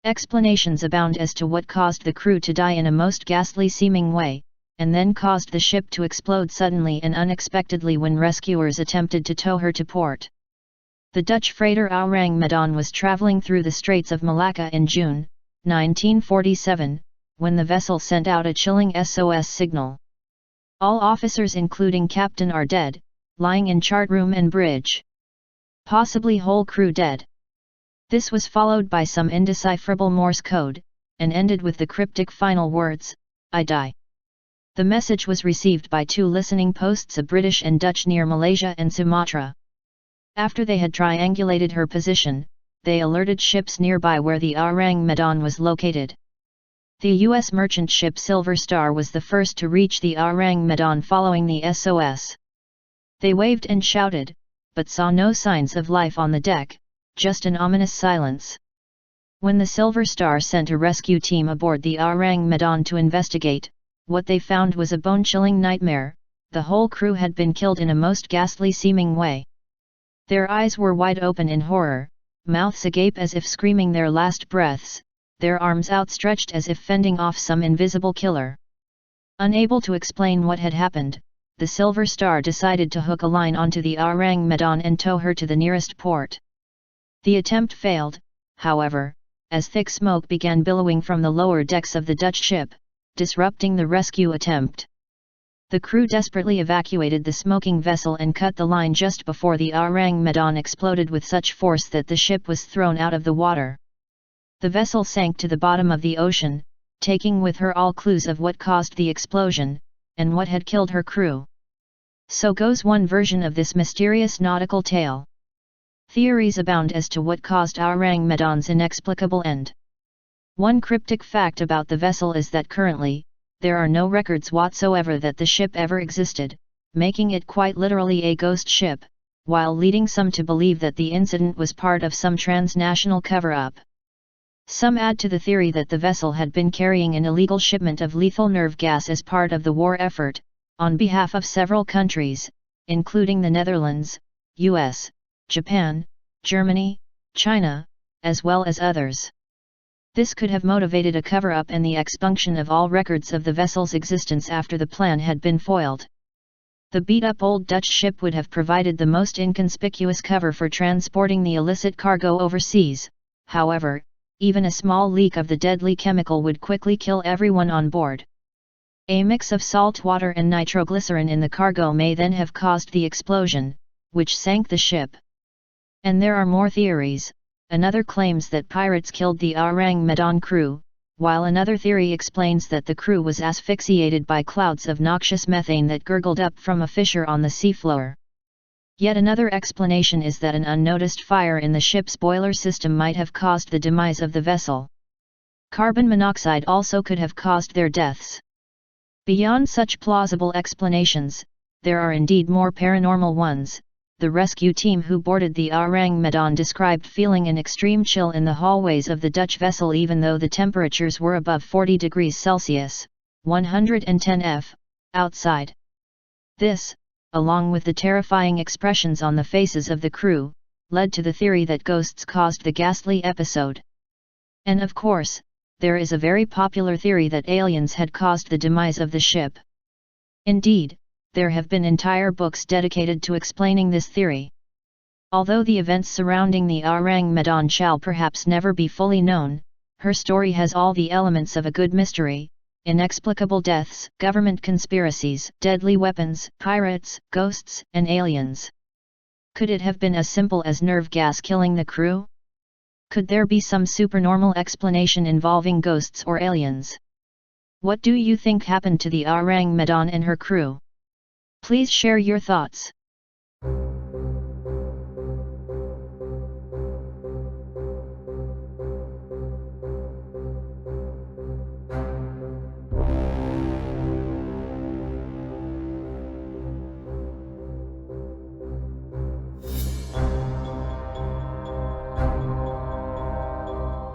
Explanations abound as to what caused the crew to die in a most ghastly-seeming way, and then caused the ship to explode suddenly and unexpectedly when rescuers attempted to tow her to port. The Dutch freighter Orang Medan was traveling through the Straits of Malacca in June 1947, when the vessel sent out a chilling SOS signal. All officers including captain are dead, lying in chart room and bridge. Possibly whole crew dead. This was followed by some indecipherable Morse code, and ended with the cryptic final words, "I die." The message was received by 2 listening posts, a British and Dutch, near Malaysia and Sumatra. After they had triangulated her position, they alerted ships nearby where the Orang Medan was located. The U.S. merchant ship Silver Star was the first to reach the Orang Medan following the SOS. They waved and shouted, but saw no signs of life on the deck, just an ominous silence. When the Silver Star sent a rescue team aboard the Orang Medan to investigate, what they found was a bone-chilling nightmare. The whole crew had been killed in a most ghastly-seeming way. Their eyes were wide open in horror, mouths agape as if screaming their last breaths, their arms outstretched as if fending off some invisible killer. Unable to explain what had happened, the Silver Star decided to hook a line onto the Orang Medan and tow her to the nearest port. The attempt failed, however, as thick smoke began billowing from the lower decks of the Dutch ship, disrupting the rescue attempt. The crew desperately evacuated the smoking vessel and cut the line just before the Orang Medan exploded with such force that the ship was thrown out of the water. The vessel sank to the bottom of the ocean, taking with her all clues of what caused the explosion, and what had killed her crew. So goes one version of this mysterious nautical tale. Theories abound as to what caused Orang Medan's inexplicable end. One cryptic fact about the vessel is that currently, there are no records whatsoever that the ship ever existed, making it quite literally a ghost ship, while leading some to believe that the incident was part of some transnational cover-up. Some add to the theory that the vessel had been carrying an illegal shipment of lethal nerve gas as part of the war effort, on behalf of several countries, including the Netherlands, US, Japan, Germany, China, as well as others. This could have motivated a cover-up and the expunction of all records of the vessel's existence after the plan had been foiled. The beat-up old Dutch ship would have provided the most inconspicuous cover for transporting the illicit cargo overseas. However, even a small leak of the deadly chemical would quickly kill everyone on board. A mix of salt water and nitroglycerin in the cargo may then have caused the explosion, which sank the ship. And there are more theories. Another claims that pirates killed the Orang Medan crew, while another theory explains that the crew was asphyxiated by clouds of noxious methane that gurgled up from a fissure on the seafloor. Yet another explanation is that an unnoticed fire in the ship's boiler system might have caused the demise of the vessel. Carbon monoxide also could have caused their deaths. Beyond such plausible explanations, there are indeed more paranormal ones. The rescue team who boarded the Orang Medan described feeling an extreme chill in the hallways of the Dutch vessel even though the temperatures were above 40 degrees Celsius, 110 F, outside. This, along with the terrifying expressions on the faces of the crew, led to the theory that ghosts caused the ghastly episode. And of course, there is a very popular theory that aliens had caused the demise of the ship. Indeed, there have been entire books dedicated to explaining this theory. Although the events surrounding the Orang Medan shall perhaps never be fully known, her story has all the elements of a good mystery: inexplicable deaths, government conspiracies, deadly weapons, pirates, ghosts, and aliens. Could it have been as simple as nerve gas killing the crew? Could there be some supernormal explanation involving ghosts or aliens? What do you think happened to the Orang Medan and her crew? Please share your thoughts.